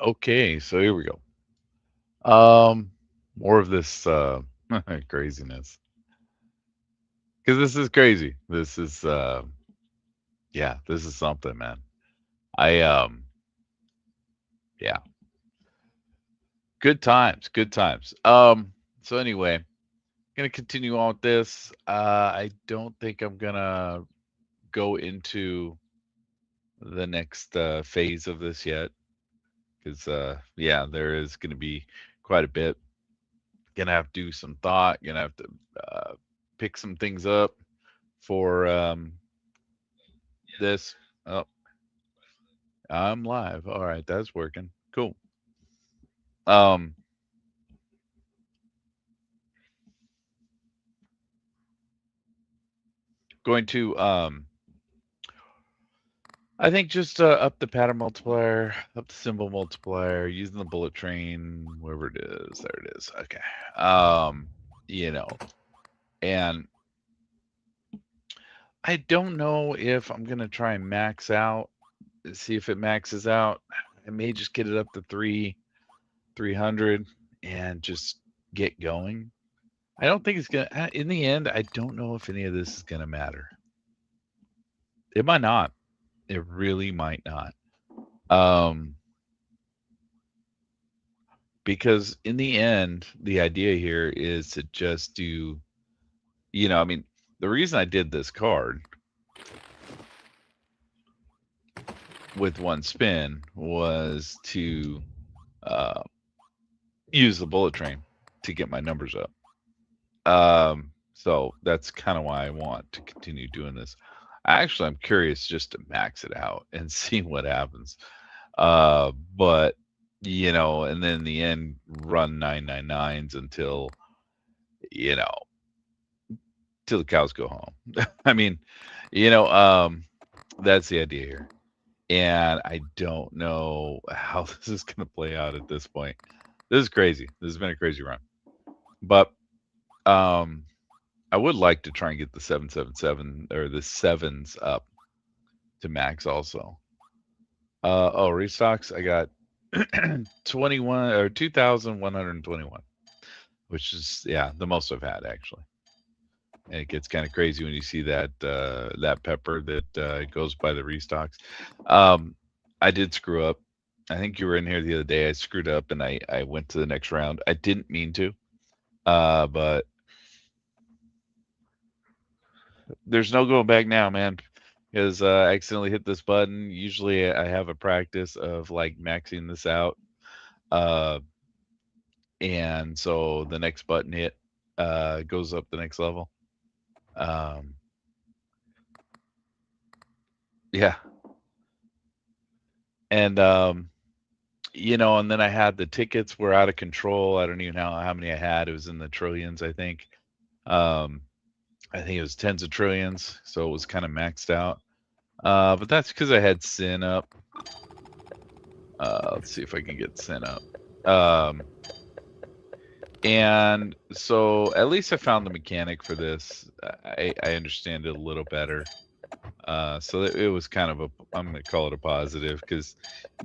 Okay, so here we go. Um, More of this craziness because this is crazy. This is yeah, this is something, man. I yeah, good times, good times. So anyway, gonna continue on with this. I don't think I'm gonna go into the next phase of this yet because yeah, there is gonna be quite a bit. Gonna have to do some thought. Gonna have to uh, pick some things up for this. Oh, I'm live. All right, that's working. Cool. Um, Going to I think just up the pattern multiplier, up the symbol multiplier, using the bullet train, wherever it is. There it is. Okay. Um, you know, and I don't know if I'm gonna try and max out, see if it maxes out. I may just get it up to 300 and just get going. I don't think it's gonna. In the end, I don't know if any of this is gonna matter. It might not. It really might not. Um, because in the end, the idea here is to just do. I mean, the reason I did this card with one spin was to uh, use the bullet train to get my numbers up. So that's kind of why I want to continue doing this. Actually, I'm curious just to max it out and see what happens. But and then in the end, run 999s until you know till the cows go home. I mean, you know, um, that's the idea here, and I don't know how this is going to play out at this point. This is crazy. This has been a crazy run, but um, I would like to try and get the 777 or the sevens up to max also. Oh, restocks. I got 21 or 2,121, which is yeah the most I've had actually. And it gets kind of crazy when you see that pepper that goes by the restocks. Um, I did screw up. I think you were in here the other day. I screwed up and I went to the next round. I didn't mean to, but there's no going back now, man. Because I accidentally hit this button. Usually, I have a practice of like maxing this out, uh, and so the next button hit goes up the next level. Um, yeah, and and then I had the tickets were out of control. I don't even know how many I had. It was in the trillions, I think. Um, I think it was tens of trillions, so it was kind of maxed out. But that's because I had Sin up. Let's see if I can get Sin up. Um, and so at least I found the mechanic for this. I understand it a little better. So it was kind of I'm gonna call it a positive because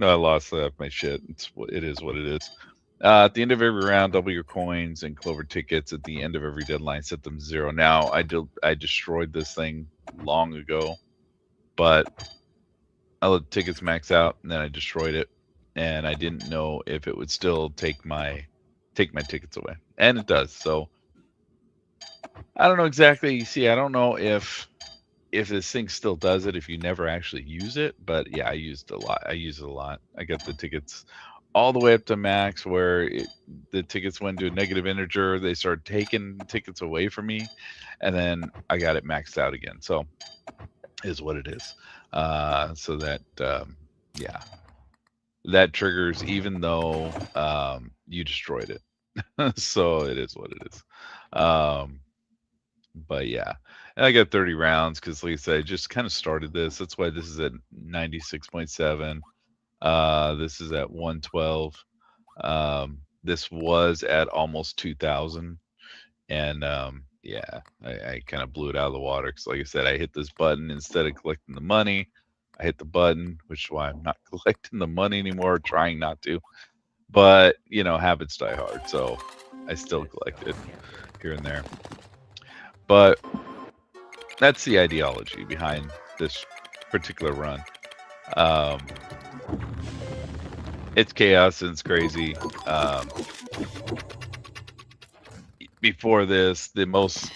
I lost my shit. It is what it is. At the end of every round, double your coins and clover tickets. At the end of every deadline, set them 0. Now I destroyed this thing long ago, but I let the tickets max out and then I destroyed it, and I didn't know if it would still take my tickets away, and it does. So I don't know exactly. You see, I don't know if this thing still does it if you never actually use it, but yeah, I used a lot. I use it a lot. I got the tickets all the way up to max where the tickets went to a negative integer. They started taking tickets away from me, and then I got it maxed out again. So is what it is. So that yeah, that triggers even though you destroyed it. So it is what it is. Um, but yeah, and I got 30 rounds because, like I said, I just kind of started this. That's why this is at 96.7. This is at 112. This was at almost 2,000. And yeah, I kind of blew it out of the water because, like I said, I hit this button instead of collecting the money. I hit the button, which is why I'm not collecting the money anymore, trying not to. But, you know, habits die hard, so I still collect it here and there. But that's the ideology behind this particular run. It's chaos and it's crazy. Before this, the most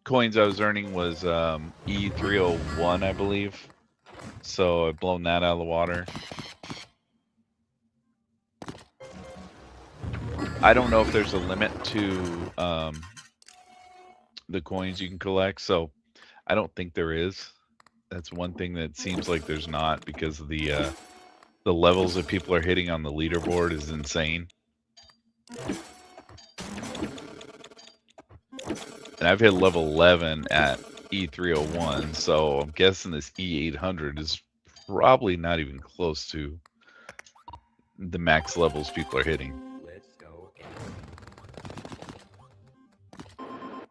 coins I was earning was E301, I believe. So I've blown that out of the water. I don't know if there's a limit to the coins you can collect, so I don't think there is. That's one thing that seems like there's not, because of the levels that people are hitting on the leaderboard is insane. And I've hit level 11 at E301, so I'm guessing this E800 is probably not even close to the max levels people are hitting.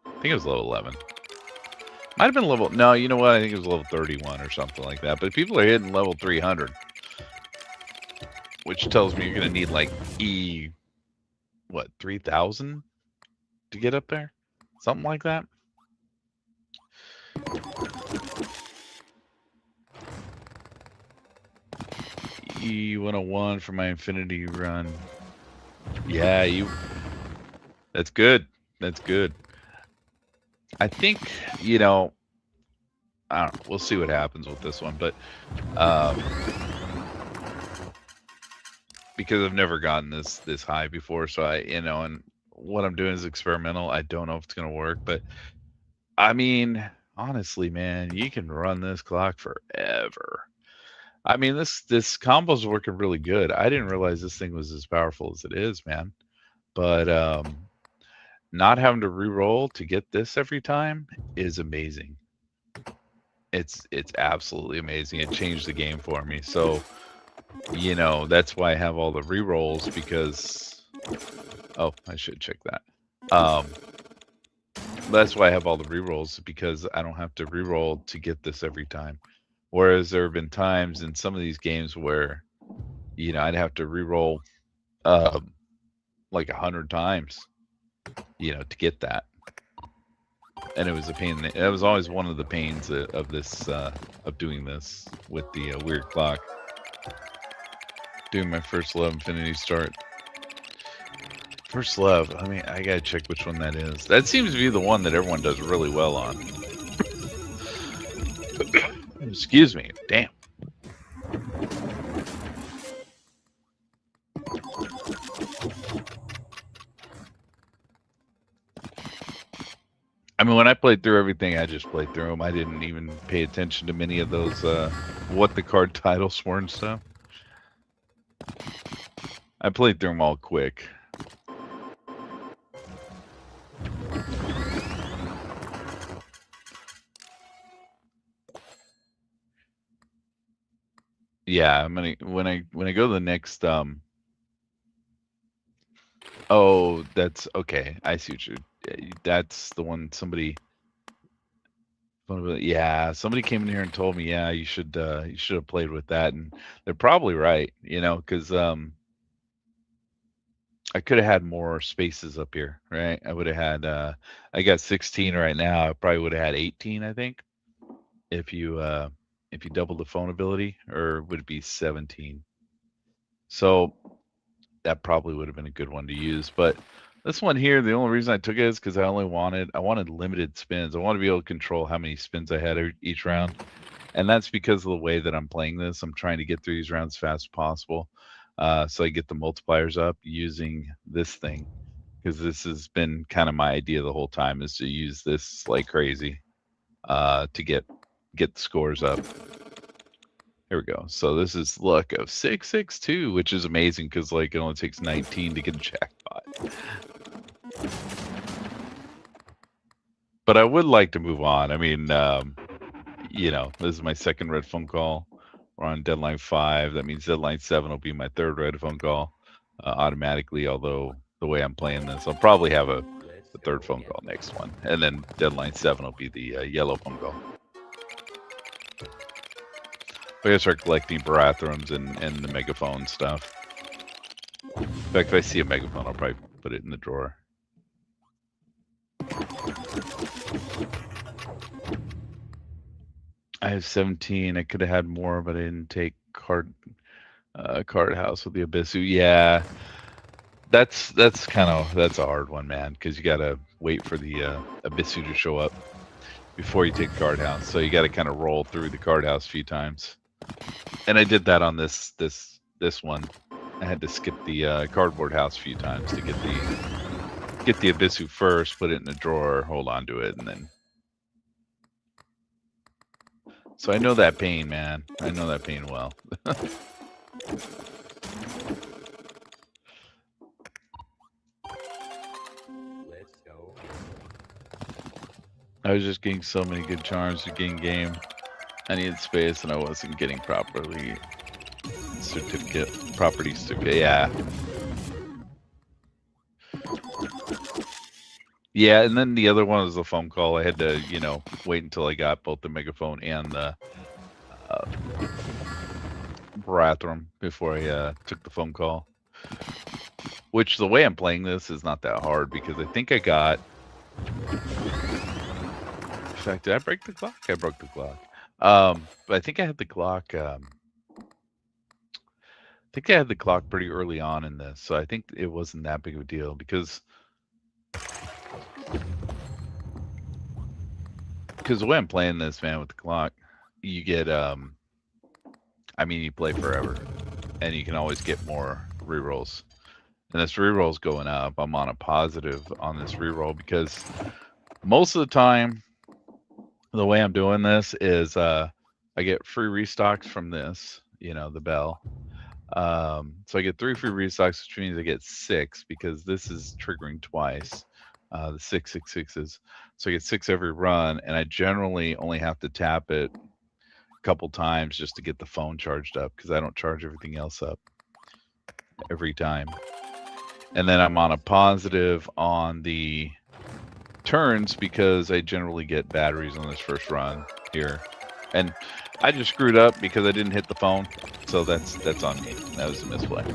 I think it was level 11. Might have been level... No, you know what? I think it was level 31 or something like that. But people are hitting level 300. Which tells me you're going to need like 3,000 to get up there? Something like that. E101 for my infinity run. Yeah, that's good. That's good. I think, you know, I don't know, we'll see what happens with this one, but because I've never gotten this high before, so and what I'm doing is experimental. I don't know if it's gonna work, but I mean, honestly, man, you can run this clock forever. I mean, this combo's working really good. I didn't realize this thing was as powerful as it is, man. But not having to re-roll to get this every time is amazing. It's absolutely amazing. It changed the game for me. So, you know, that's why I have all the re-rolls, because oh, I should check that. That's why I have all the re-rolls, because I don't have to re-roll to get this every time. Whereas there have been times in some of these games where, you know, I'd have to re-roll like 100 times, you know, to get that. And it was a pain. That was always one of the pains of this, of doing this with the weird clock. Doing my first love infinity start. First love. I mean, I gotta check which one that is. That seems to be the one that everyone does really well on. Excuse me. Damn. I mean, when I played through everything, I just played through them. I didn't even pay attention to many of those, what the card titles were and stuff. I played through them all quick. Yeah, I'm gonna when I go to the next oh, that's okay. I see what you're. That's the one somebody. Yeah, somebody came in here and told me, yeah, you should have played with that, and they're probably right, you know, because I could have had more spaces up here, right? I would have had I got 16 right now. I probably would have had 18, I think, if you doubled the phone ability, or would it be 17? So that probably would have been a good one to use. But this one here, the only reason I took it is because I wanted limited spins. I want to be able to control how many spins I had each round. And that's because of the way that I'm playing this. I'm trying to get through these rounds as fast as possible. So I get the multipliers up using this thing, because this has been kind of my idea the whole time, is to use this like crazy to get the scores up. Here we go. So this is luck of 662, which is amazing, because like it only takes 19 to get a jackpot. But I would like to move on. I mean, you know, this is my second red phone call. We're on deadline 5. That means deadline 7 will be my third red phone call automatically. Although the way I'm playing this, I'll probably have a third phone call next one, and then deadline 7 will be the yellow phone call. I gotta start collecting Barathrums and the megaphone stuff. In fact, if I see a megaphone, I'll probably put it in the drawer. I have 17. I could have had more, but I didn't take card house with the Abyssu. Yeah, that's a hard one, man, because you gotta wait for the Abyssu to show up before you take card house. So you gotta kind of roll through the card house a few times. And I did that on this one. I had to skip the cardboard house a few times to get the Abyssu first, put it in the drawer, hold on to it, and then. So I know that pain, man. I know that pain well. Let's go. I was just getting so many good charms to gain game. I needed space and I wasn't getting property certificate. Yeah. Yeah, and then the other one was the phone call. I had to, wait until I got both the megaphone and the Barathrum before I took the phone call. Which, the way I'm playing this is not that hard because I think I got... In fact, did I break the clock? I broke the clock. But I think I had the clock... I think I had the clock pretty early on in this, so I think it wasn't that big of a deal because the way I'm playing this, man, with the clock, you get, you play forever, and you can always get more rerolls. And this reroll's going up. I'm on a positive on this reroll because most of the time, the way I'm doing this is I get free restocks from this, the bell. So I get 3 free restocks, which means I get 6 because this is triggering twice. The 666s. So I get 6 every run, and I generally only have to tap it a couple times just to get the phone charged up because I don't charge everything else up every time. And then I'm on a positive on the turns because I generally get batteries on this first run here. And I just screwed up because I didn't hit the phone. So that's on me. That was a misplay.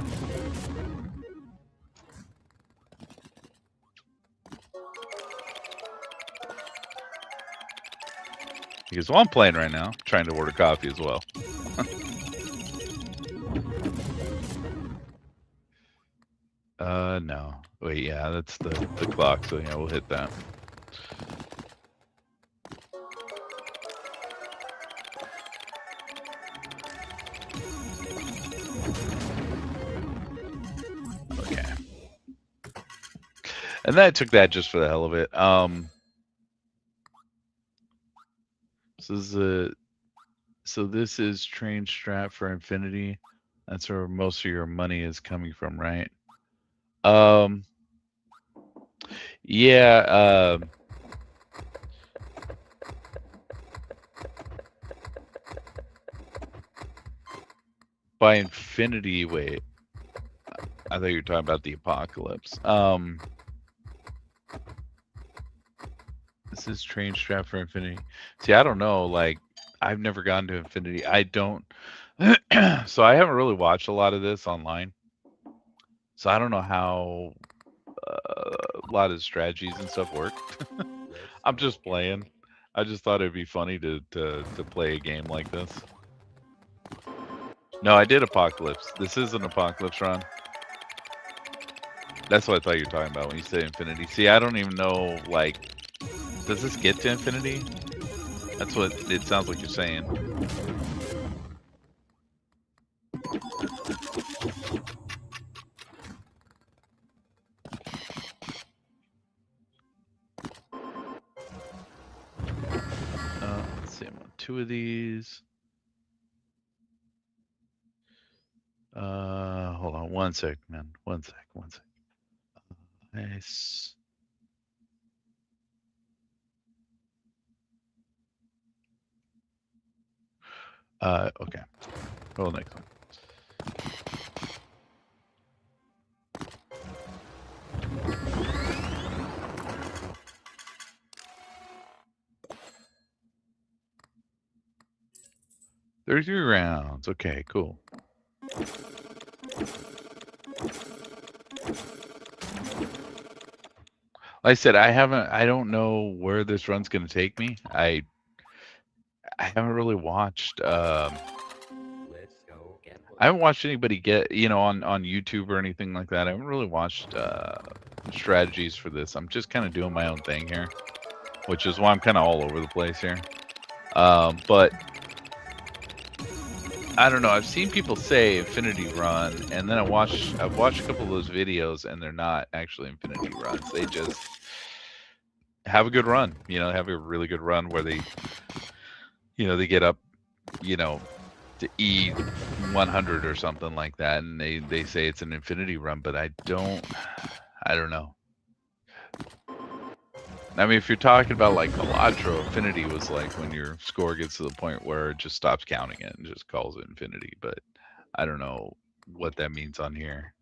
Because while I'm playing right now, I'm trying to order coffee as well. No. Wait, yeah, that's the clock, so yeah, we'll hit that. Okay. And then I took that just for the hell of it. So this is train strat for infinity. That's where most of your money is coming from, right? Yeah, by infinity, wait. I thought you were talking about the apocalypse. This is train strat for infinity. See, I don't know. Like, I've never gone to infinity. I don't. So I haven't really watched a lot of this online. So I don't know how a lot of strategies and stuff work. I'm just playing. I just thought it'd be funny to play a game like this. No, I did Apocalypse. This is an Apocalypse run. That's what I thought you were talking about when you said infinity. See, I don't even know, like, does this get to infinity? That's what it sounds like you're saying. Let's see, I'm on 2 of these. Hold on 1 sec, man. 1 sec. Nice. Okay. Well, next one. 33 rounds. Okay, cool. Like I said, I don't know where this run's going to take me. I haven't really watched, Let's go gambling. I haven't watched anybody get, on YouTube or anything like that. I haven't really watched strategies for this. I'm just kind of doing my own thing here, which is why I'm kind of all over the place here. But I don't know. I've seen people say infinity run, and then I've watched a couple of those videos, and they're not actually infinity runs. They just have a good run. Have a really good run where they, they get up, to E100 or something like that, and they say it's an infinity run, but I don't know. I mean, if you're talking about like Elatro, infinity was like when your score gets to the point where it just stops counting it and just calls it infinity, but I don't know what that means on here.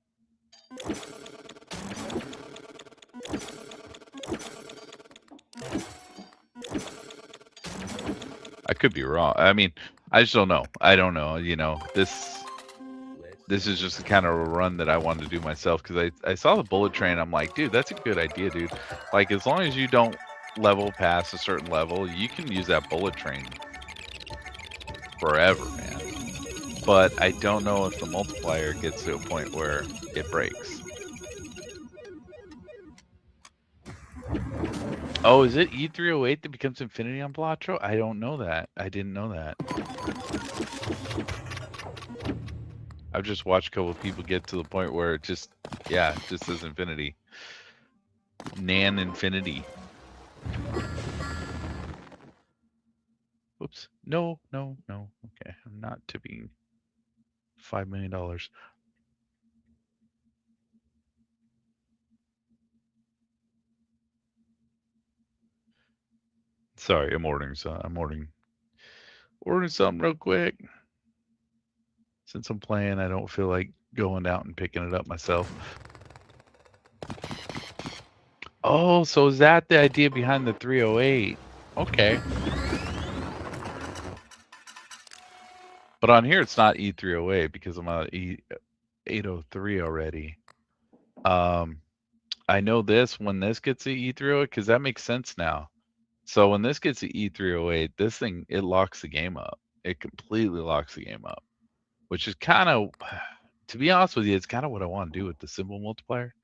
I could be wrong. I mean, I just don't know. I don't know. This is just the kind of a run that I wanted to do myself because I saw the bullet train. I'm like, dude, that's a good idea, dude. Like, as long as you don't level past a certain level, you can use that bullet train forever, man. But I don't know if the multiplier gets to a point where it breaks. Oh, is it E308 that becomes infinity on Blatro? I don't know that. I didn't know that. I've just watched a couple of people get to the point where it just says infinity. Nan infinity. Oops. No. Okay, I'm not tipping $5 million. Sorry, I'm ordering something real quick. Since I'm playing, I don't feel like going out and picking it up myself. Oh, so is that the idea behind the 308? Okay. But on here, it's not E308 because I'm on E803 already. I know this when this gets to E308 because that makes sense now. So when this gets to E308, this thing, it locks the game up. It completely locks the game up, which is kind of, to be honest with you, it's kind of what I want to do with the symbol multiplier.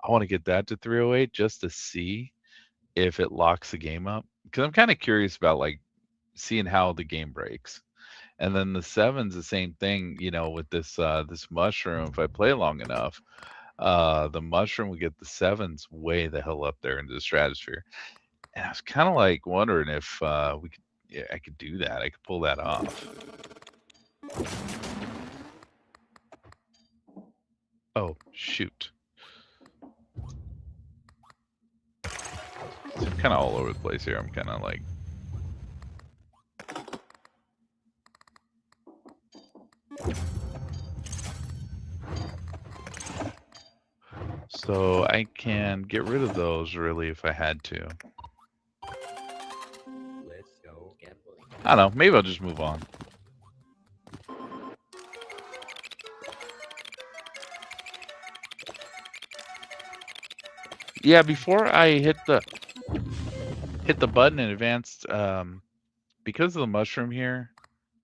I want to get that to 308 just to see if it locks the game up because I'm kind of curious about like seeing how the game breaks. And then the 7's the same thing, with this mushroom. If I play long enough, the mushroom will get the 7's way the hell up there into the stratosphere. And I was kind of like wondering if I could do that. I could pull that off. Oh, shoot. So I'm kind of all over the place here. I'm kind of like. So I can get rid of those really if I had to. Let's go gambling. I don't know. Maybe I'll just move on. Yeah, before I hit the button in advanced, because of the mushroom here,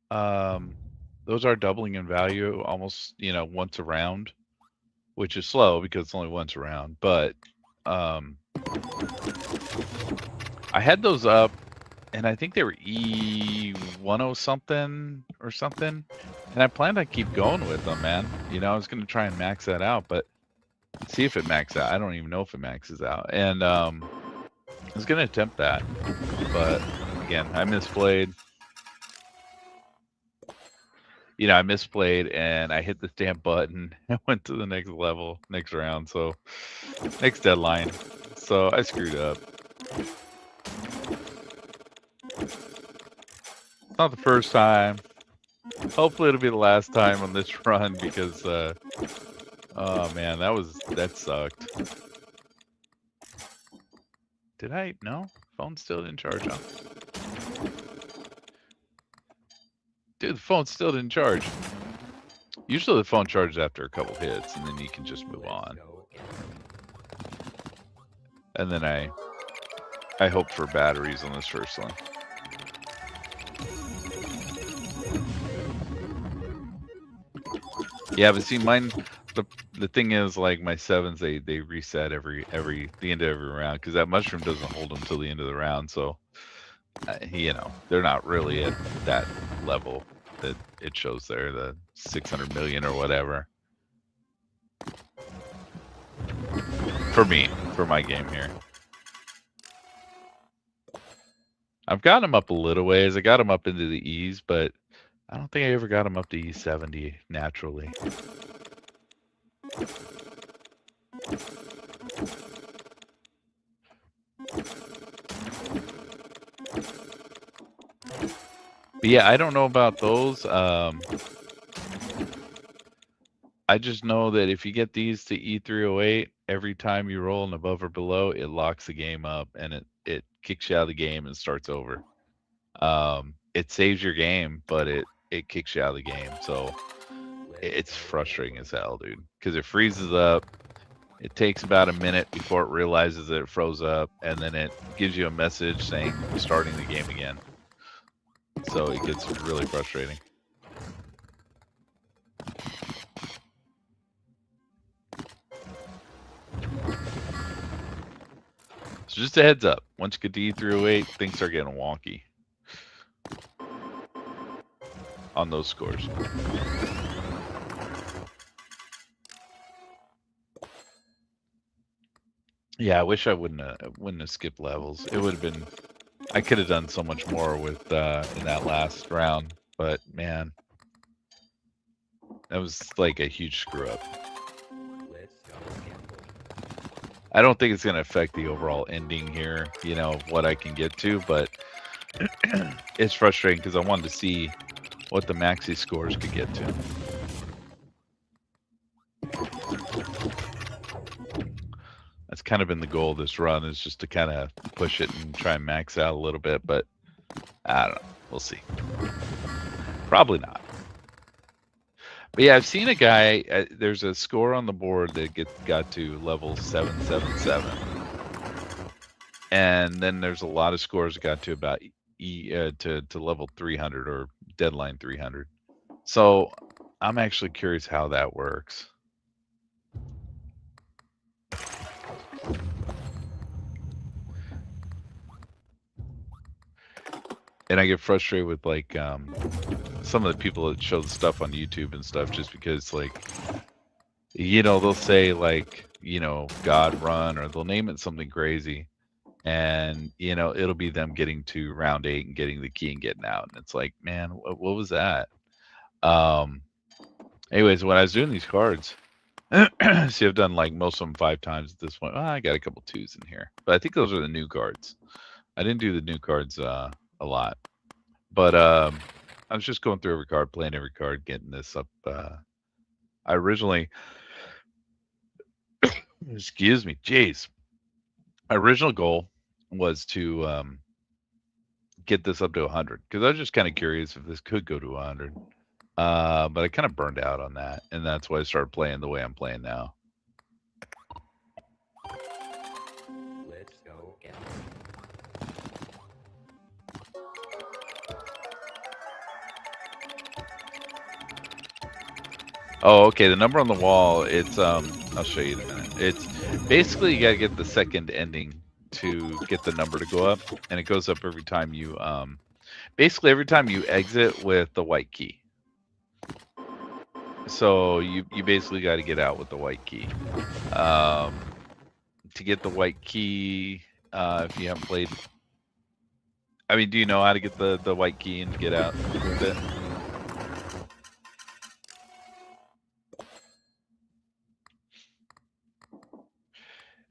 those are doubling in value almost, once a round, which is slow because it's only once a round. But I had those up, and I think they were E10 something or something, and I planned on keep going with them, man. I was gonna try and max that out, but see if it maxes out. I don't even know if it maxes out, and I was gonna attempt that, but again, I misplayed. I misplayed and I hit this damn button. I went to the next level, next round, so next deadline. So I screwed up. It's not the first time. Hopefully it'll be the last time on this run because oh man, that sucked. Did I? No? Phone still didn't charge up. Dude, the phone still didn't charge. Usually the phone charges after a couple hits, and then you can just move on. And then I hope for batteries on this first one. Yeah, but see, mine. The thing is, like my sevens, they reset the end of every round because that mushroom doesn't hold them till the end of the round. So, you know, they're not really at that level that it shows there, the 600 million or whatever. For me, for my game here. I've got them up a little ways. I got them up into the E's, but I don't think I ever got them up to E70 naturally. But yeah, I don't know about those. I just know that if you get these to E308, every time you roll an above or below, it locks the game up and it kicks you out of the game and starts over. It saves your game, but it kicks you out of the game. So it's frustrating as hell, dude, because it freezes up. It takes about a minute before it realizes that it froze up, and then it gives you a message saying starting the game again. So it gets really frustrating. So just a heads up, once you get to E308, things start getting wonky on those scores. Yeah, I wish I wouldn't have skipped levels. It would have been, I could have done so much more with in that last round, but man, that was like a huge screw up. I don't think it's going to affect the overall ending here, you know, what I can get to, but it's frustrating because I wanted to see what the maxi scores could get to. That's kind of been the goal of this run, is just to kind of push it and try and max out a little bit, but I don't know. We'll see. Probably not. But yeah, I've seen a guy, there's a score on the board that got to level 777. And then there's a lot of scores that got to about to level 300 or deadline 300. So I'm actually curious how that works. And I get frustrated with like some of the people that show the stuff on YouTube and stuff, just because, like, you know, they'll say like, you know, God run, or they'll name it something crazy, and you know, it'll be them getting to round 8 and getting the key and getting out, and it's like, man, what was that? Anyways, when I was doing these cards, see, I've done like most of them 5 times at this point. I got a couple 2s in here, but I think those are the new cards. I didn't do the new cards a lot, but I was just going through every card, playing every card, getting this up. I originally, excuse me, jeez. My original goal was to get this up to 100, because I was just kind of curious if this could go to 100. But I kind of burned out on that, and that's why I started playing the way I'm playing now. Let's go get Oh, okay. The number on the wall, it's I'll show you in a minute. It's basically, you gotta get the second ending to get the number to go up, and it goes up every time you basically every time you exit with the white key. So you basically got to get out with the white key. To get the white key, if you haven't played, I mean, do you know how to get the white key and get out with it?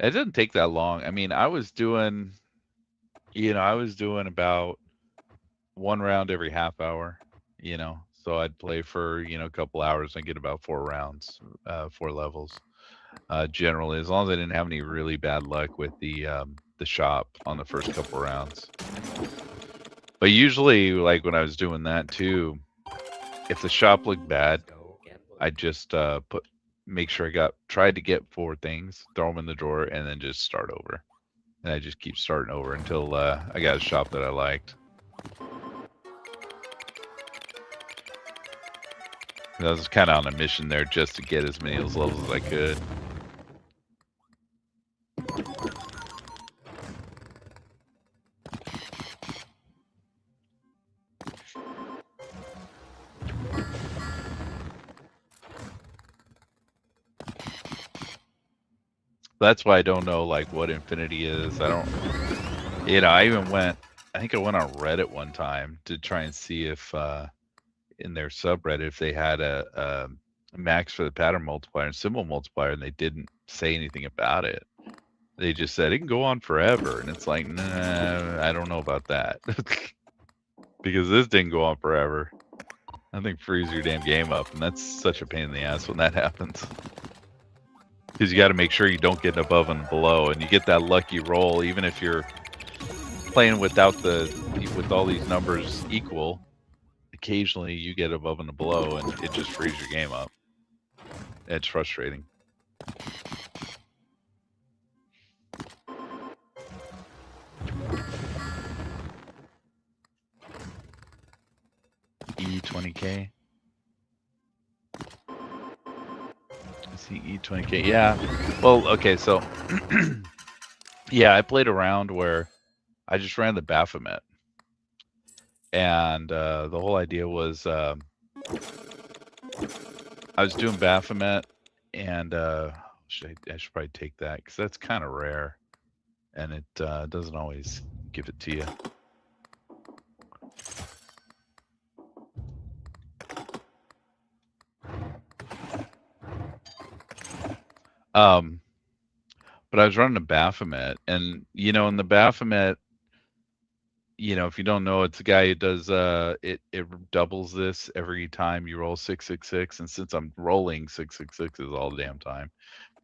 It doesn't take that long. I mean, I was doing, you know, I was doing about 1 round every half hour, you know. So I'd play for, you know, a couple hours and get about 4 rounds, 4 levels. Generally, as long as I didn't have any really bad luck with the shop on the first couple rounds. But usually, like when I was doing that too, if the shop looked bad, Let's go gambling. I just make sure I tried to get 4 things, throw them in the drawer, and then just start over. And I just keep starting over until I got a shop that I liked. I was kind of on a mission there just to get as many of those levels as I could. That's why I don't know like what infinity is. I don't, I even went, I think I went on Reddit one time to try and see if in their subreddit if they had a max for the pattern multiplier and symbol multiplier, and they didn't say anything about it. They just said it can go on forever, and it's like, nah, I don't know about that. Because this didn't go on forever. That thing freezes your damn game up, and that's such a pain in the ass when that happens. Because you got to make sure you don't get above and below, and you get that lucky roll, even if you're playing with all these numbers equal. Occasionally, you get above and below, and it just frees your game up. It's frustrating. E20K. I see E20K. Yeah. Well, okay, so yeah, I played around where I just ran the Baphomet. And the whole idea was I was doing Baphomet, and I should probably take that because that's kind of rare, and it doesn't always give it to you. But I was running a Baphomet, and in the Baphomet, if you don't know, it's a guy who does it doubles this every time you roll 666, and since I'm rolling 666s all the damn time,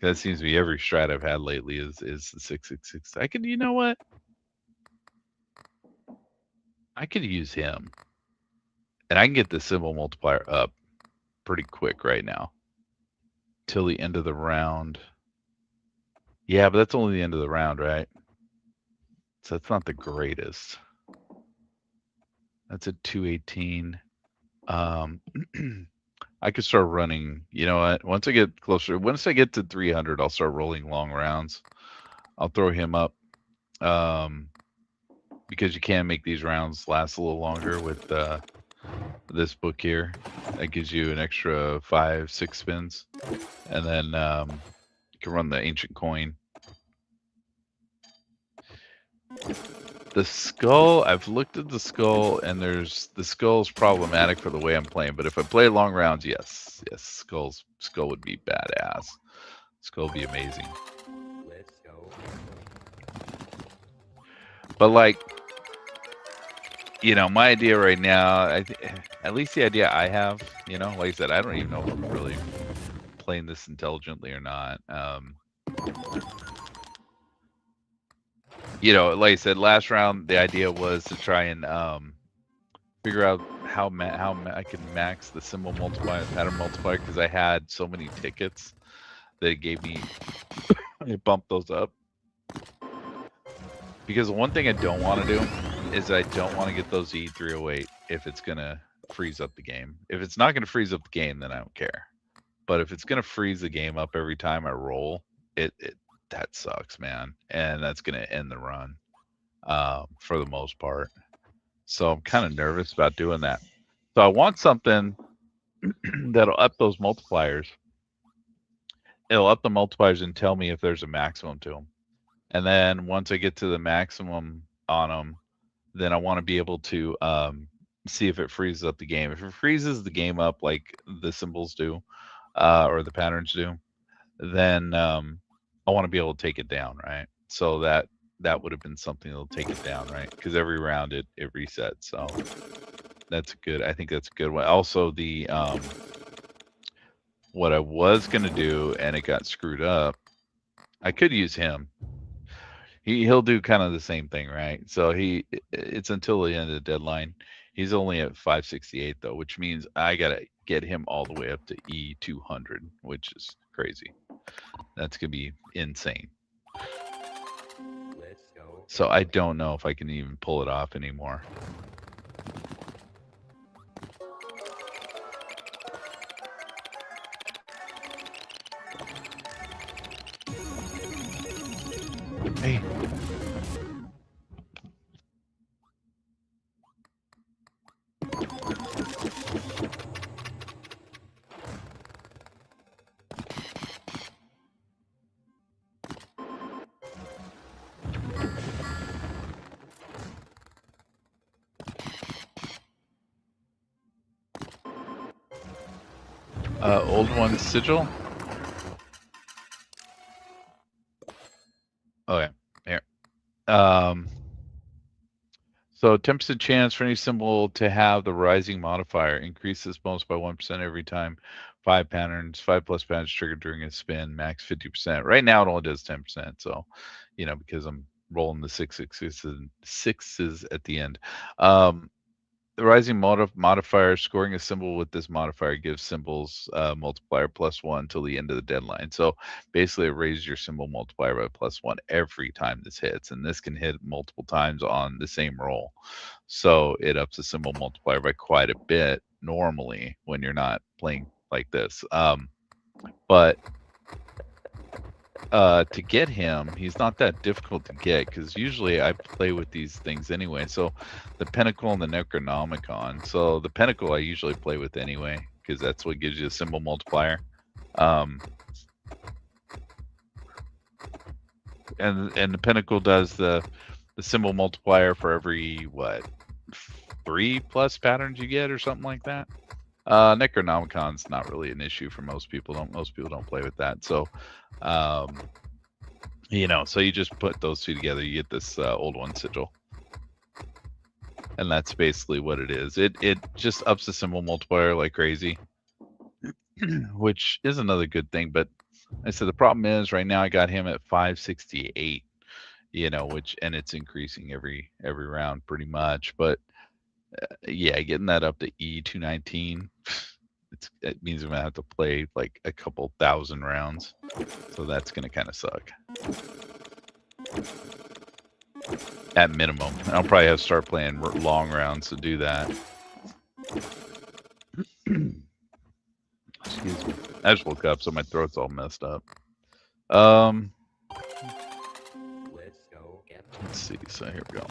that seems to be every strat I've had lately is the 666. You know what? I could use him, and I can get the symbol multiplier up pretty quick right now till the end of the round. Yeah, but that's only the end of the round, right? So that's not the greatest. That's a 218. I could start running. You know what? Once I get to 300, I'll start rolling long rounds. I'll throw him up because you can make these rounds last a little longer with this book here. That gives you an extra 5-6 spins, and then you can run the ancient coin. The skull, I've looked at the skull, and the skull's problematic for the way I'm playing. But if I play long rounds, yes, skull would be badass. Skull would be amazing. Let's go. But like, my idea right now, at least the idea I have, like I said, I don't even know if I'm really playing this intelligently or not. Like I said, last round, the idea was to try and figure out how I can max the symbol multiplier and pattern multiplier, because I had so many tickets that it gave me, it bumped those up. Because the one thing I don't want to do is I don't want to get those E308 if it's going to freeze up the game. If it's not going to freeze up the game, then I don't care. But if it's going to freeze the game up every time I roll, that sucks, man. And that's going to end the run for the most part. So I'm kind of nervous about doing that. So I want something that'll up those multipliers. It'll up the multipliers and tell me if there's a maximum to them. And then once I get to the maximum on them, then I want to be able to see if it freezes up the game. If it freezes the game up like the symbols do, or the patterns do, then I want to be able to take it down, right? So that would have been something that'll take it down, right? Because every round it resets. So I think that's a good one. Also, the what I was gonna do, and it got screwed up. I could use him. He'll do kind of the same thing, right? So it's until the end of the deadline. He's only at 568 though, which means I gotta get him all the way up to E200, which is crazy. That's gonna be insane. Let's go So I gambling. don't know if I can even pull it off anymore. Hey, old one sigil. Okay, here. Um, so 10% chance for any symbol to have the rising modifier increases bonus by 1% every time 5 patterns triggered during a spin, max 50%. Right now it only does 10%. So, because I'm rolling the sixes at the end. Um, the rising modifier, scoring a symbol with this modifier gives symbols multiplier +1 till the end of the deadline. So basically, it raises your symbol multiplier by +1 every time this hits, and this can hit multiple times on the same roll. So it ups the symbol multiplier by quite a bit normally when you're not playing like this. But to get him, he's not that difficult to get because usually I play with these things anyway. So the Pinnacle and the Necronomicon. So the Pinnacle I usually play with anyway because that's what gives you a symbol multiplier. Um, and the Pinnacle does the symbol multiplier for every what 3+ patterns you get or something like that. Necronomicon's not really an issue for most people. Most people don't play with that. So um, so you just put those two together, you get this old one sigil, and that's basically what it is. It just ups the symbol multiplier like crazy, which is another good thing. But I said the problem is right now I got him at 568, which and it's increasing every round pretty much. But yeah, getting that up to E219, it means I'm gonna have to play like a couple thousand rounds, so that's gonna kind of suck. At minimum. I'll probably have to start playing long rounds to do that. Excuse me. I just woke up, so my throat's all messed up. Um, Let's go gambling. let's see. So here we go.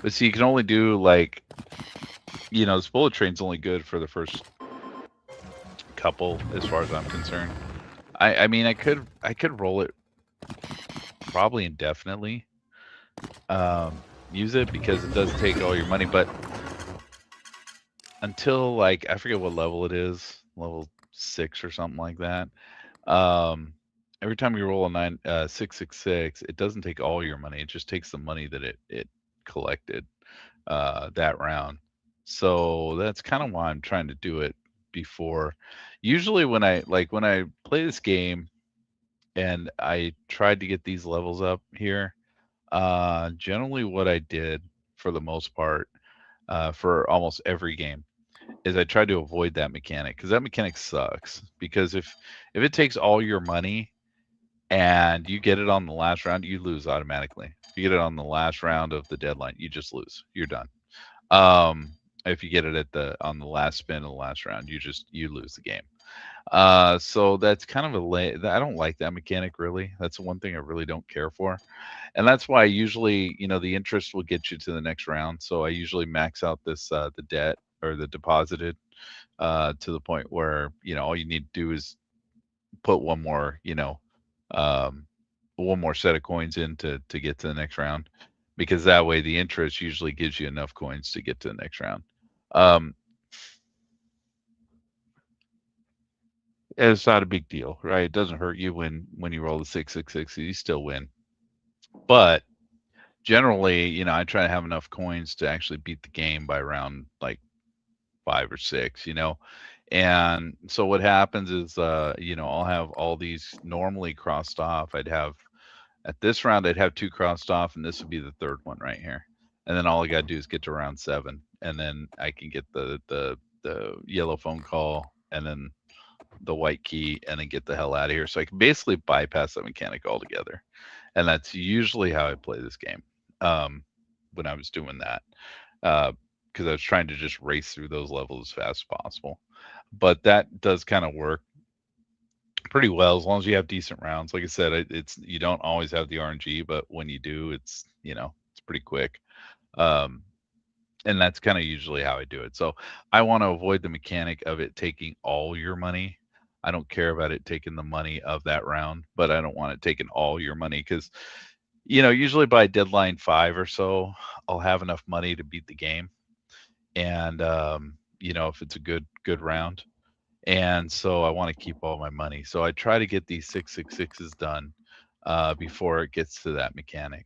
But see, you can only do like, this bullet train's only good for the first couple, as far as I'm concerned. I mean, I could roll it probably indefinitely. Use it because it does take all your money, but until like I forget what level it is, level 6 or something like that. Um, every time you roll a 666, it doesn't take all your money. It just takes the money that it collected that round. So that's kind of why I'm trying to do it before. Usually when I play this game and I tried to get these levels up here, generally what I did for the most part, for almost every game, is I tried to avoid that mechanic because that mechanic sucks. Because if it takes all your money and you get it on the last round, you lose automatically. If you get it on the last round of the deadline, you just lose. You're done. If you get it on the last spin of the last round, you lose the game. So that's kind of I don't like that mechanic really. That's the one thing I really don't care for. And that's why usually, the interest will get you to the next round. So I usually max out this the debt or the deposited to the point where, all you need to do is put um, one more set of coins in to get to the next round, because that way the interest usually gives you enough coins to get to the next round. Um, and it's not a big deal, right? It doesn't hurt you when you roll the 666, you still win. But generally, I try to have enough coins to actually beat the game by round like 5 or 6, And so what happens is, I'll have all these normally crossed off. At this round, I'd have 2 crossed off, and this would be the third one right here. And then all I gotta do is get to round 7, and then I can get the yellow phone call, and then the white key, and then get the hell out of here. So I can basically bypass that mechanic altogether. And that's usually how I play this game. Um, when I was doing that, because I was trying to just race through those levels as fast as possible. But that does kind of work pretty well as long as you have decent rounds. Like I said, it's you don't always have the RNG, but when you do, it's pretty quick. Um, and that's kind of usually how I do it. So I want to avoid the mechanic of it taking all your money. I don't care about it taking the money of that round, but I don't want it taking all your money because usually by deadline 5 or so, I'll have enough money to beat the game, and if it's a good round. And so I want to keep all my money. So I try to get these 666s done before it gets to that mechanic.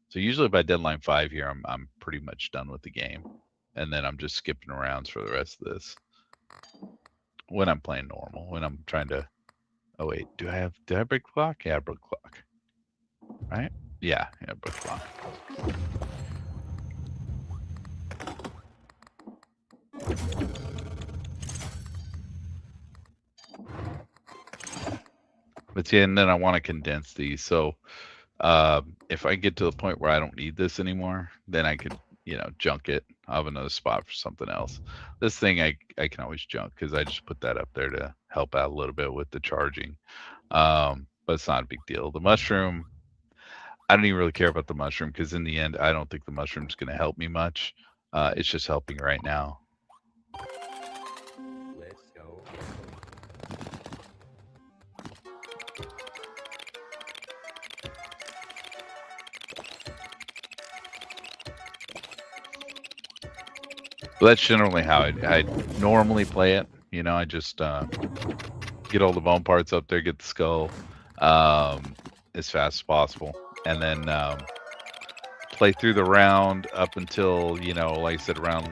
So usually by deadline 5 here, I'm pretty much done with the game, and then I'm just skipping rounds for the rest of this. When I'm playing normal, when I'm trying to. Oh wait, did I break the clock? Yeah, I broke the clock. Right? Yeah, I broke the clock. But see, and then I want to condense these. So if I get to the point where I don't need this anymore, then I could, junk it. I'll have another spot for something else. This thing I can always junk because I just put that up there to help out a little bit with the charging. But it's not a big deal. The mushroom, I don't even really care about the mushroom because in the end, I don't think the mushroom's going to help me much. It's just helping right now. Let's go. But that's generally how I normally play it. I just get all the bone parts up there, get the skull as fast as possible, and then play through the round up until like I said, round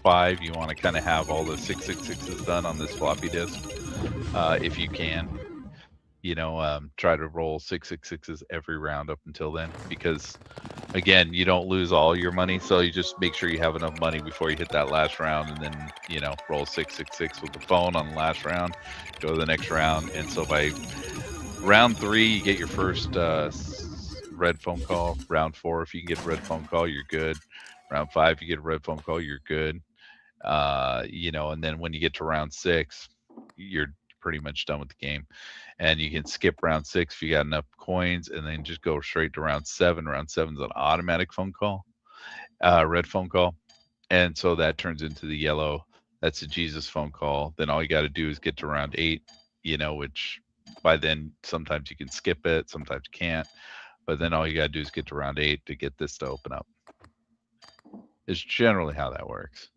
5. You want to kind of have all the 666s done on this floppy disk, if you can. Try to roll 666s every round up until then, because again, you don't lose all your money, so you just make sure you have enough money before you hit that last round, and then roll 666 with the phone on the last round, go to the next round, and so by round 3 you get your first red phone call. Round 4, if you can get a red phone call, you're good. Round 5, you get a red phone call, you're good. And then when you get to round 6, you're pretty much done with the game, and you can skip round 6 if you got enough coins, and then just go straight to round 7. Round 7 is an automatic phone call, red phone call, and so that turns into the yellow. That's a Jesus phone call. Then all you got to do is get to round 8, which by then sometimes you can skip it, sometimes you can't, but then all you got to do is get to round 8 to get this to open up. Is generally how that works.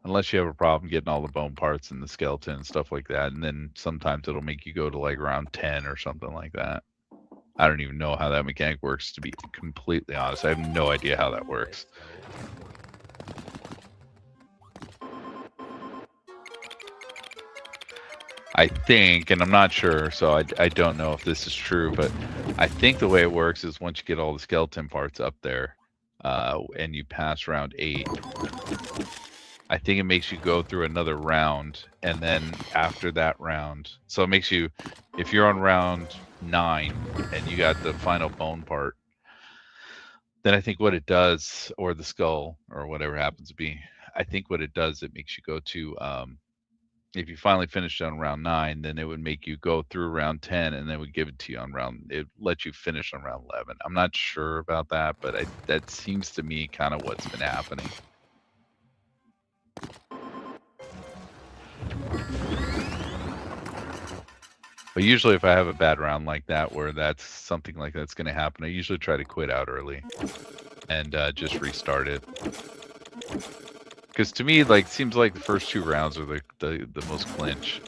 Unless you have a problem getting all the bone parts and the skeleton and stuff like that, and then sometimes it'll make you go to like round 10 or something like that. I don't even know how that mechanic works, to be completely honest. I have no idea how that works. I think, and I'm not sure, so I don't know if this is true, but I think the way it works is once you get all the skeleton parts up there, and you pass round 8, I think it makes you go through another round, and then after that round, so it makes you, if you're on round 9 and you got the final bone part, then I think what it does, or the skull, or whatever happens to be, I think what it does, it makes you go to, if you finally finished on round 9, then it would make you go through round 10, and then would give it to you on it let you finish on round 11. I'm not sure about that, but that seems to me kind of what's been happening. But usually if I have a bad round like that, where that's something like that's going to happen, I usually try to quit out early and just restart it. Because to me, like, seems like the first 2 rounds are the most clinch.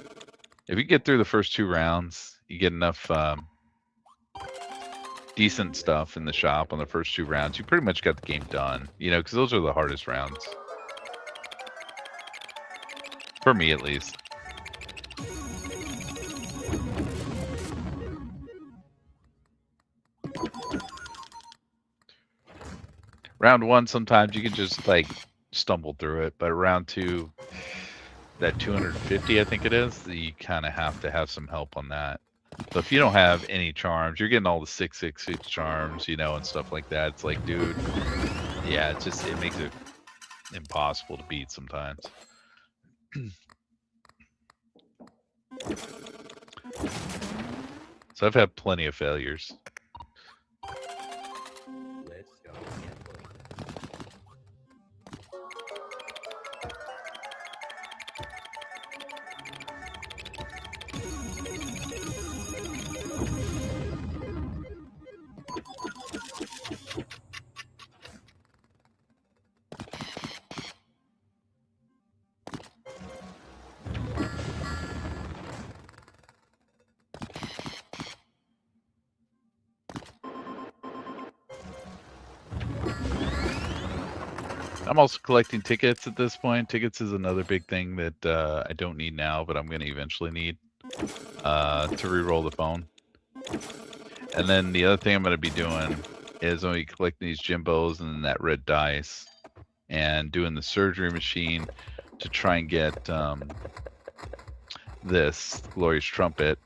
If you get through the first 2 rounds, you get enough decent stuff in the shop on the first 2 rounds, you pretty much got the game done. You know, because those are the hardest rounds. For me, at least. Round 1, sometimes you can just, like, stumble through it. But round 2, that 250, I think it is, you kind of have to have some help on that. So if you don't have any charms, you're getting all the 666 charms, you know, and stuff like that. It's like, dude, yeah, it makes it impossible to beat sometimes. So I've had plenty of failures. Let's go gambling. I'm also collecting tickets at this point. Tickets is another big thing that I don't need now, but I'm going to eventually need to re-roll the phone. And then the other thing I'm going to be doing is I'm going to be collecting these Jimbos and then that red dice and doing the surgery machine to try and get this Glorious Trumpet.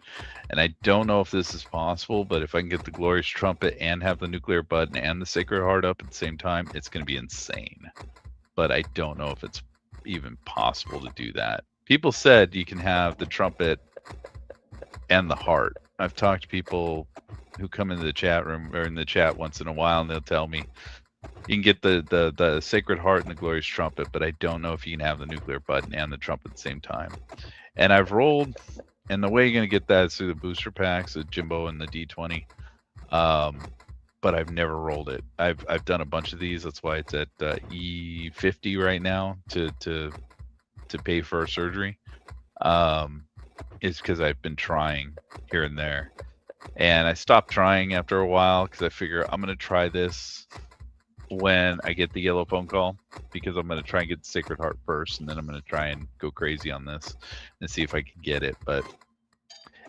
And I don't know if this is possible, but if I can get the Glorious Trumpet and have the Nuclear Button and the Sacred Heart up at the same time, it's going to be insane. But I don't know if it's even possible to do that. People said you can have the Trumpet and the Heart. I've talked to people who come into the chat room or in the chat once in a while, and they'll tell me you can get the Sacred Heart and the Glorious Trumpet, but I don't know if you can have the Nuclear Button and the Trumpet at the same time. And I've rolled, and the way you're going to get that is through the booster packs, the Jimbo and the D20. But I've never rolled it. I've done a bunch of these. That's why it's at E50 right now to pay for surgery. Is because I've been trying here and there, and I stopped trying after a while because I figure I'm gonna try this when I get the yellow phone call, because I'm gonna try and get the Sacred Heart first, and then I'm gonna try and go crazy on this and see if I can get it. But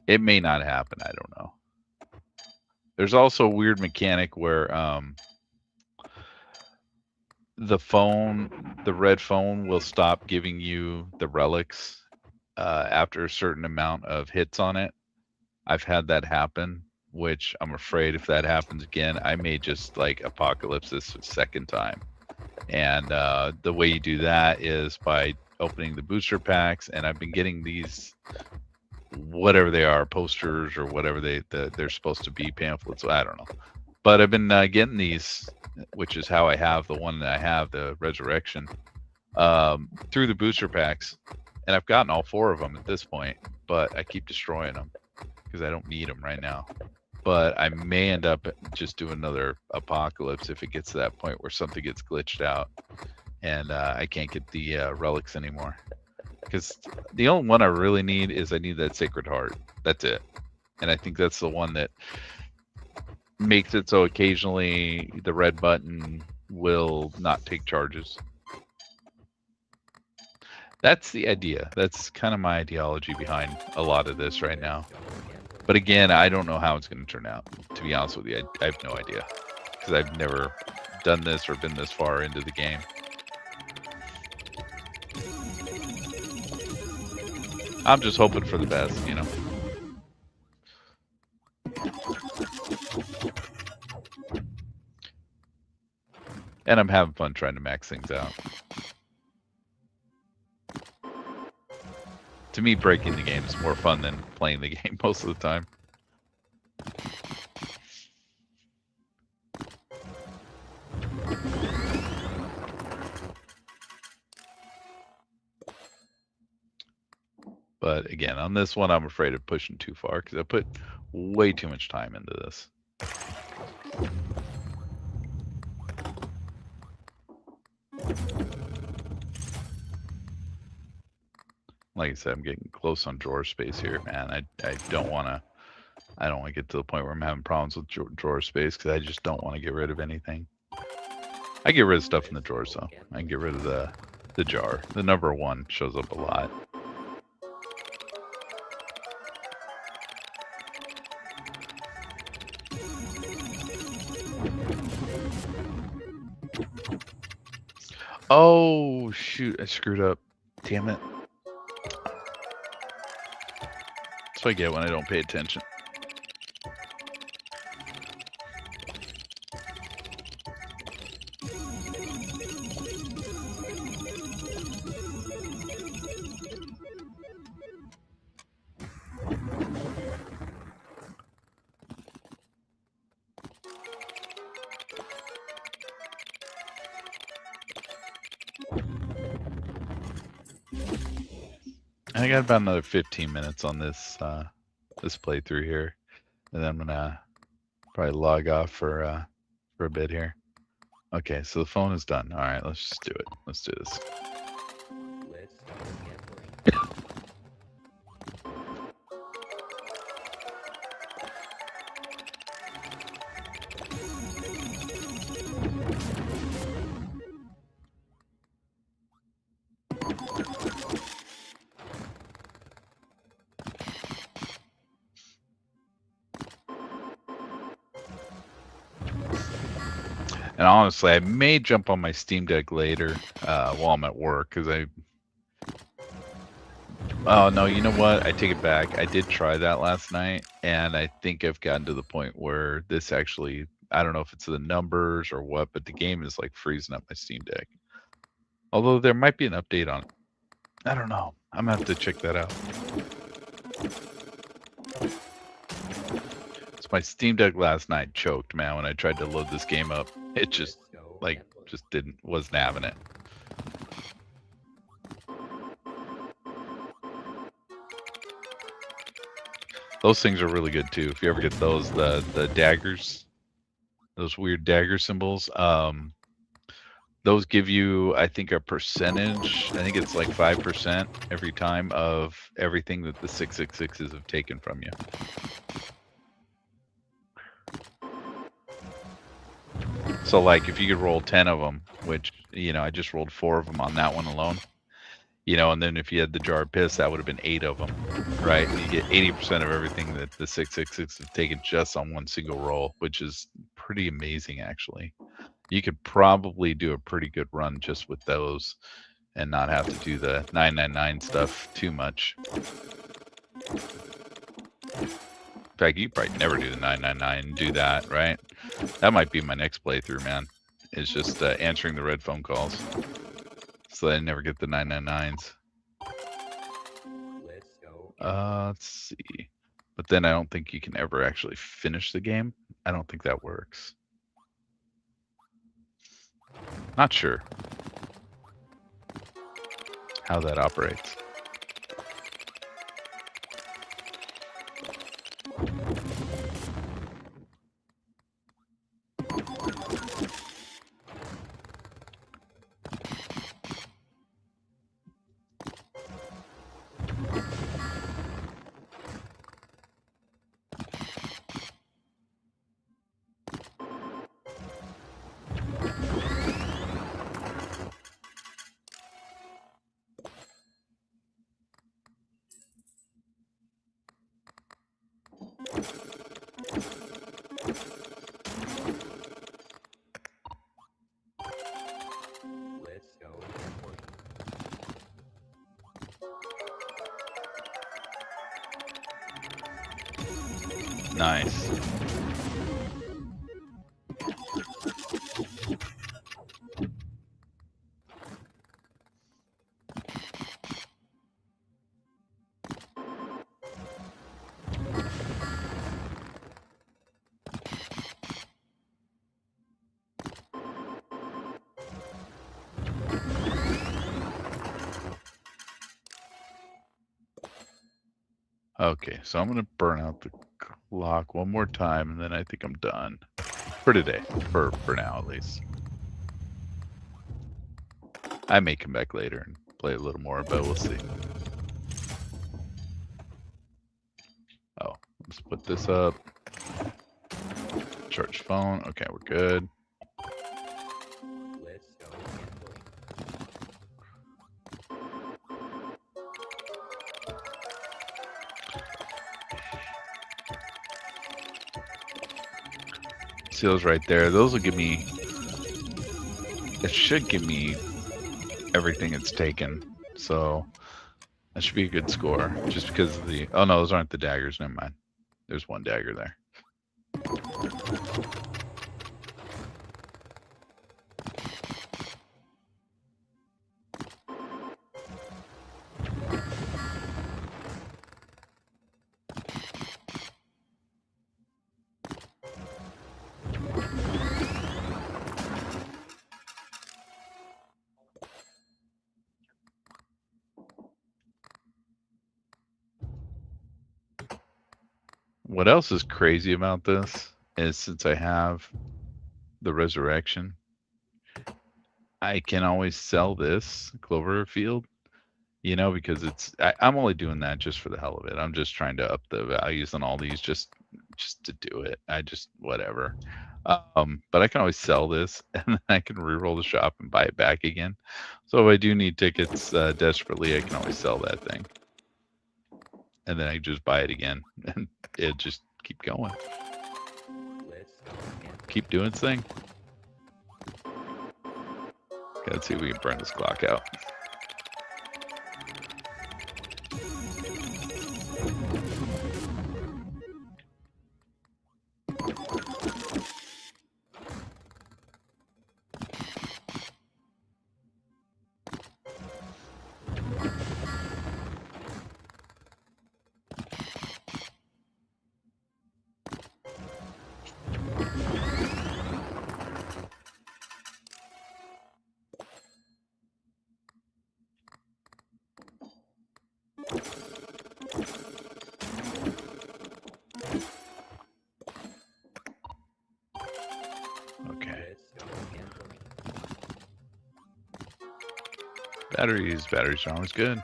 it may not happen. I don't know. There's also a weird mechanic where the red phone will stop giving you the relics after a certain amount of hits on it. I've had that happen, which I'm afraid if that happens again, I may just like apocalypse this a second time. And the way you do that is by opening the booster packs, and I've been getting these, whatever they are, posters or whatever they're supposed to be, pamphlets, I don't know. But I've been getting these, which is how I have the one that I have, the Resurrection, through the booster packs. And I've gotten all 4 of them at this point, but I keep destroying them because I don't need them right now. But I may end up just doing another apocalypse if it gets to that point where something gets glitched out and I can't get the relics anymore. Because the only one I really need is I need that Sacred Heart. That's it. And I think that's the one that makes it so occasionally the red button will not take charges. That's the idea. That's kind of my ideology behind a lot of this right now. But again, I don't know how it's going to turn out. To be honest with you, I have no idea. Because I've never done this or been this far into the game. I'm just hoping for the best, you know. And I'm having fun trying to max things out. To me, breaking the game is more fun than playing the game most of the time. But again, on this one, I'm afraid of pushing too far because I put way too much time into this. Like I said, I'm getting close on drawer space here, man. I don't want I don't want to get to the point where I'm having problems with drawer space because I just don't want to get rid of anything. I get rid of stuff in the drawers though. I can get rid of the jar. The number 1 shows up a lot. Oh shoot, I screwed up. Damn it. That's what I get when I don't pay attention. I got about another 15 minutes on this this playthrough here, and then I'm gonna probably log off for a bit here. Okay, so the phone is done. All right, let's just do it. Let's do this. Let's start gambling. And honestly, I may jump on my Steam Deck later while I'm at work because I. Oh no, you know what? I take it back. I did try that last night, and I think I've gotten to the point where this actually. I don't know if it's the numbers or what, but the game is like freezing up my Steam Deck. Although there might be an update on it. I don't know. I'm gonna have to check that out. So my Steam Deck last night choked, man, when I tried to load this game up. It just wasn't having it. Those things are really good too. If you ever get those, the daggers, those weird dagger symbols, those give you, I think, a percentage. I think it's like 5% every time of everything that the 666s have taken from you. So like if you could roll 10 of them, which, you know, I just rolled 4 of them on that one alone, you know, and then if you had the jar of piss, that would have been 8 of them, right? And you get 80% of everything that the 666 have taken just on one single roll, which is pretty amazing, actually. You could probably do a pretty good run just with those and not have to do the 999 stuff too much. In fact, you probably never do the 999 and do that, right? That might be my next playthrough, man. It's just answering the red phone calls. So I never get the 999s. Let's go. Let's see. But then I don't think you can ever actually finish the game. I don't think that works. Not sure how that operates. Let's go gambling. Nice. Okay, so I'm gonna burn out the clock one more time, and then I think I'm done for today, for now at least. I may come back later and play a little more, but we'll see. Oh, I'm supposed Put this up. Charge phone. Okay, we're good. Let's go gambling. Seals right there. Those will give me. It should give me everything it's taken. So that should be a good score. Just because of the. Oh no, those aren't the daggers. Never mind. There's one dagger there. What else is crazy about this is since I have the resurrection, I can always sell this Cloverfield, because I'm only doing that just for the hell of it. I'm just trying to up the values on all these just to do it. I just whatever. But I can always sell this and then I can re-roll the shop and buy it back again. So if I do need tickets desperately, I can always sell that thing. And then I just buy it again and it just keep going. Let's go gambling. Keep doing its thing. Let's see if we can burn this clock out. Okay. Let's go gambling. Batteries are always good.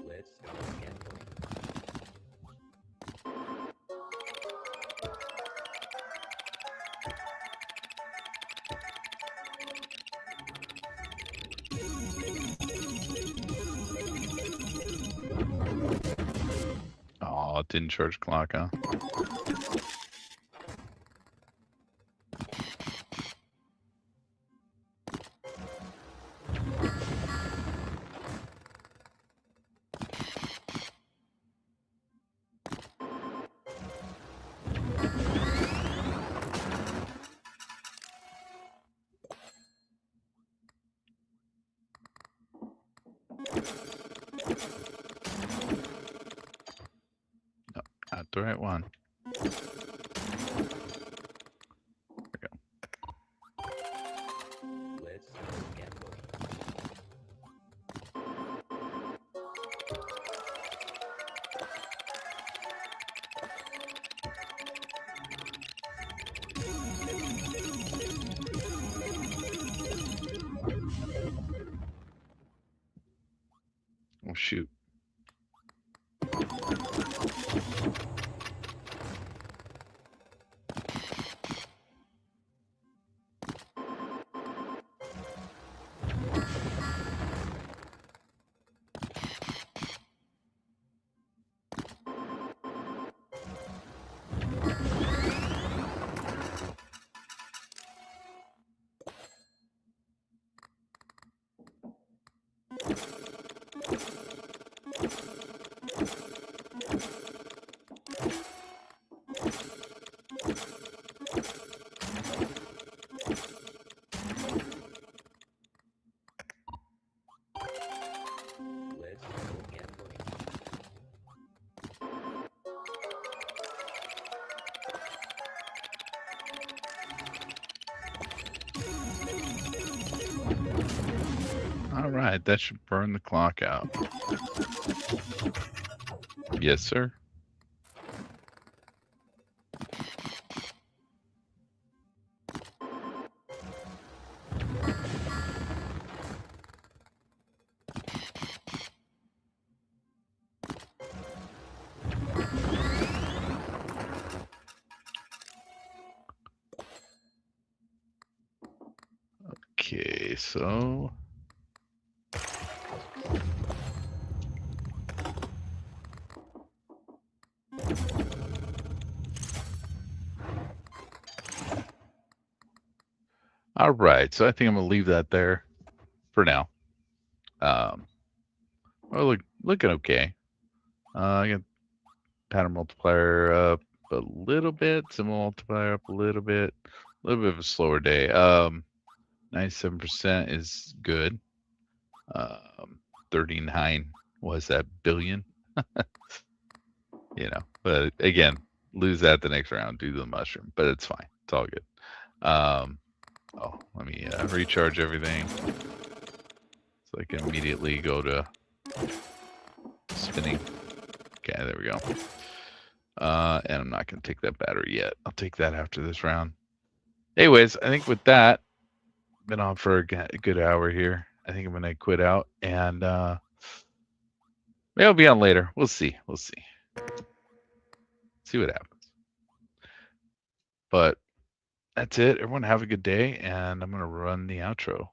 Let's go gambling. Oh, it didn't charge clock, huh? No, not the right one. There we go. Let's go gambling. Oh shoot. All right, that should burn the clock out. Yes, sir. Okay, so all right, so I think I'm gonna leave that there for now. Well, looking okay. I got pattern multiplier up a little bit, symbol multiplier up a little bit of a slower day. 97% is good. 39 was that billion, but again, lose that the next round due to the mushroom, but it's fine. It's all good. Let me recharge everything so I can immediately go to spinning. Okay, there we go. And I'm not going to take that battery yet. I'll take that after this round. Anyways, I think with that, been on for a good hour here. I think I'm going to quit out and maybe I'll be on later. We'll see. See what happens. But that's it. Everyone have a good day, and I'm going to run the outro.